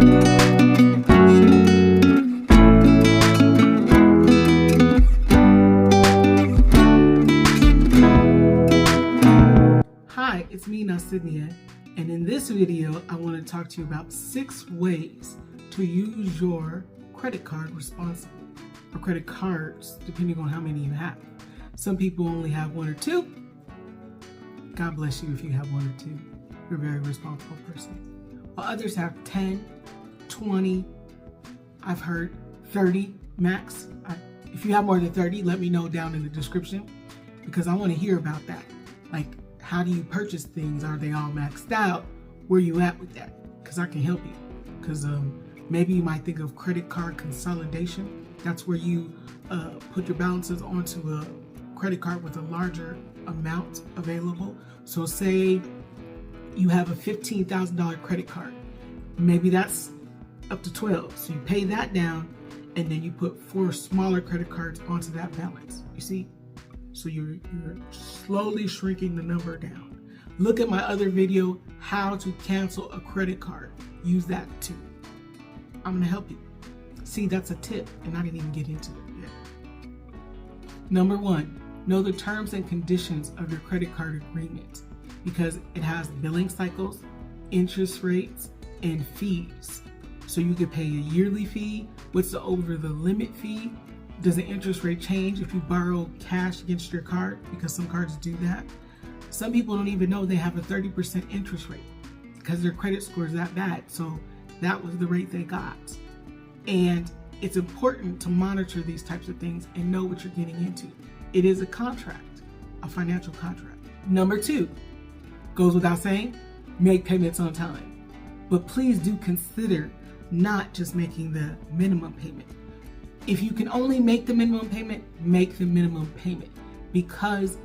Hi, it's me, SydniaA, and in this video, I want to talk to you about 6 ways to use your credit card responsibly, or credit cards, depending on how many you have. Some people only have 1 or 2. God bless you if you have 1 or 2. You're a very responsible person. While others have 10, 20, I've heard 30 max. If you have more than 30, let me know down in the description, because I want to hear about that. Like, how do you purchase things? Are they all maxed out? Where you at with that? Because I can help you. Because maybe you might think of credit card consolidation. That's where you put your balances onto a credit card with a larger amount available. So say you have a $15,000 credit card. Maybe that's up to 12. So you pay that down and then you put 4 smaller credit cards onto that balance. You see? So you're slowly shrinking the number down. Look at my other video, how to cancel a credit card. Use that too. I'm gonna help you. See, that's a tip, and I didn't even get into it yet. Number 1, know the terms and conditions of your credit card agreement, because it has billing cycles, interest rates, and fees. So you could pay a yearly fee. What's the over the limit fee? Does the interest rate change if you borrow cash against your card? Because some cards do that. Some people don't even know they have a 30% interest rate because their credit score is that bad. So that was the rate they got. And it's important to monitor these types of things and know what you're getting into. It is a contract, a financial contract. Number 2, goes without saying, make payments on time. But please do consider not just making the minimum payment. If you can only make the minimum payment, make the minimum payment, because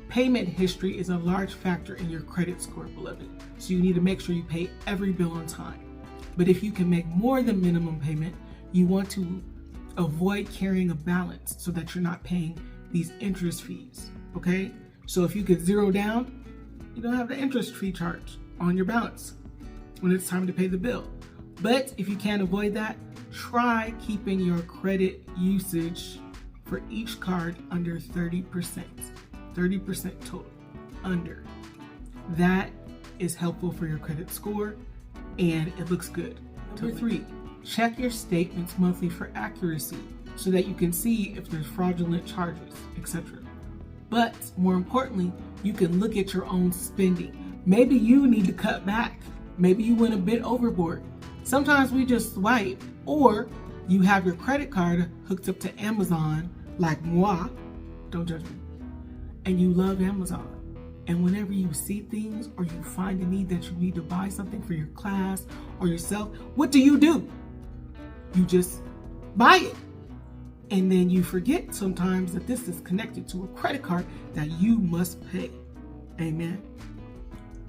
payment history is a large factor in your credit score, beloved. So you need to make sure you pay every bill on time. But if you can make more than minimum payment, you want to avoid carrying a balance so that you're not paying these interest fees, okay? So if you could zero down, you don't have the interest fee charge on your balance when it's time to pay the bill. But if you can't avoid that, try keeping your credit usage for each card under 30%. 30% total, under. That is helpful for your credit score and it looks good. Number 3, check your statements monthly for accuracy so that you can see if there's fraudulent charges, etc. But more importantly, you can look at your own spending. Maybe you need to cut back. Maybe you went a bit overboard. Sometimes we just swipe, or you have your credit card hooked up to Amazon, like moi, don't judge me, and you love Amazon. And whenever you see things or you find a need that you need to buy something for your class or yourself, what do? You just buy it. And then you forget sometimes that this is connected to a credit card that you must pay. Amen.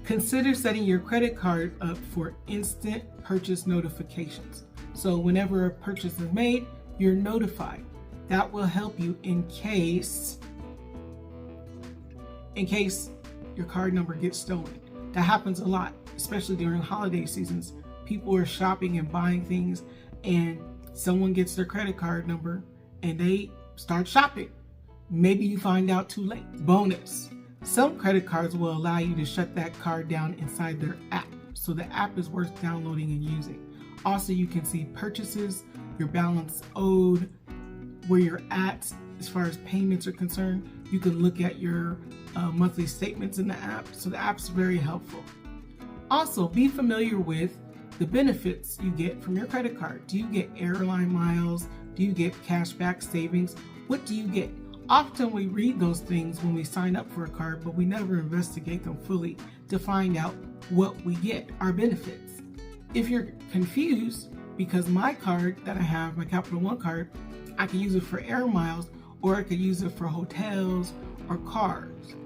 Consider setting your credit card up for instant purchase notifications. So whenever a purchase is made, you're notified. That will help you in case your card number gets stolen. That happens a lot, especially during holiday seasons. People are shopping and buying things and someone gets their credit card number and they start shopping. Maybe you find out too late. Bonus. Some credit cards will allow you to shut that card down inside their app. So the app is worth downloading and using. Also, you can see purchases, your balance owed, where you're at as far as payments are concerned. You can look at your monthly statements in the app. So the app's very helpful. Also, be familiar with the benefits you get from your credit card. Do you get airline miles? Do you get cashback savings? What do you get? Often we read those things when we sign up for a card, but we never investigate them fully to find out what we get, our benefits. If you're confused, because my card that I have, my Capital One card, I can use it for air miles, or I could use it for hotels or cars,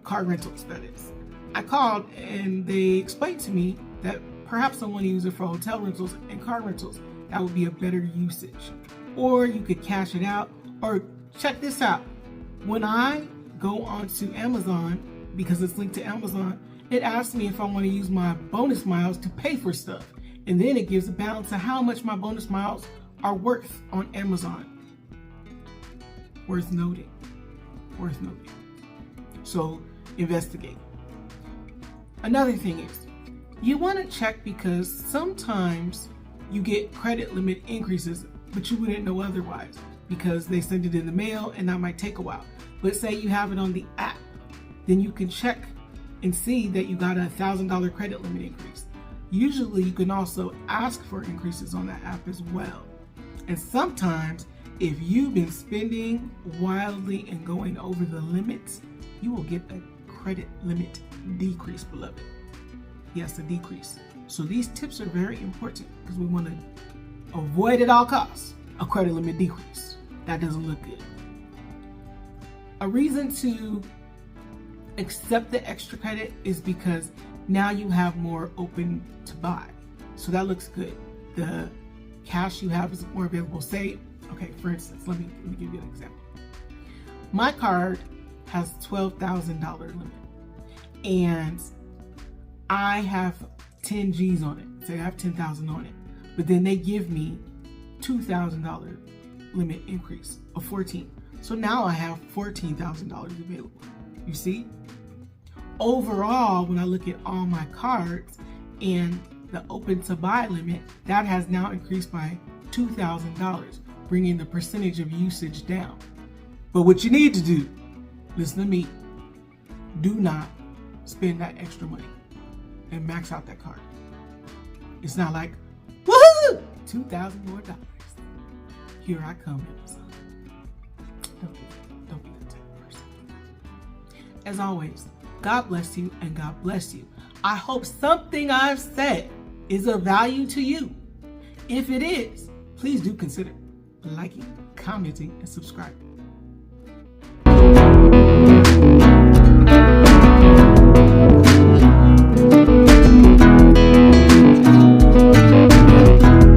car rentals, that is. I called and they explained to me that perhaps I want to use it for hotel rentals and car rentals. That would be a better usage. Or you could cash it out, or check this out. When I go onto Amazon, because it's linked to Amazon, it asks me if I want to use my bonus miles to pay for stuff. And then it gives a balance of how much my bonus miles are worth on Amazon. Worth noting. Worth noting. So investigate. Another thing is, you want to check because sometimes you get credit limit increases, but you wouldn't know otherwise because they send it in the mail and that might take a while. But say you have it on the app, then you can check and see that you got a $1,000 credit limit increase. Usually you can also ask for increases on that app as well. And sometimes if you've been spending wildly and going over the limits, you will get a credit limit decrease, beloved. Yes, a decrease. So these tips are very important because we want to avoid at all costs a credit limit decrease. That doesn't look good. A reason to accept the extra credit is because now you have more open to buy. So that looks good. The cash you have is more available. Say, okay, for instance, let me give you an example. My card has $12,000 limit and I have 10 G's on it. Say I have 10,000 on it, but then they give me $2,000 limit increase of 14. So now I have $14,000 available. You see? Overall, when I look at all my cards and the open to buy limit, that has now increased by $2,000, bringing the percentage of usage down. But what you need to do, listen to me, do not spend that extra money and max out that card. It's not like, woohoo, $2,000 more dollars. Here I come, Amazon. Don't be that type of person. As always, God bless you and God bless you. I hope something I've said is of value to you. If it is, please do consider liking, commenting, and subscribing.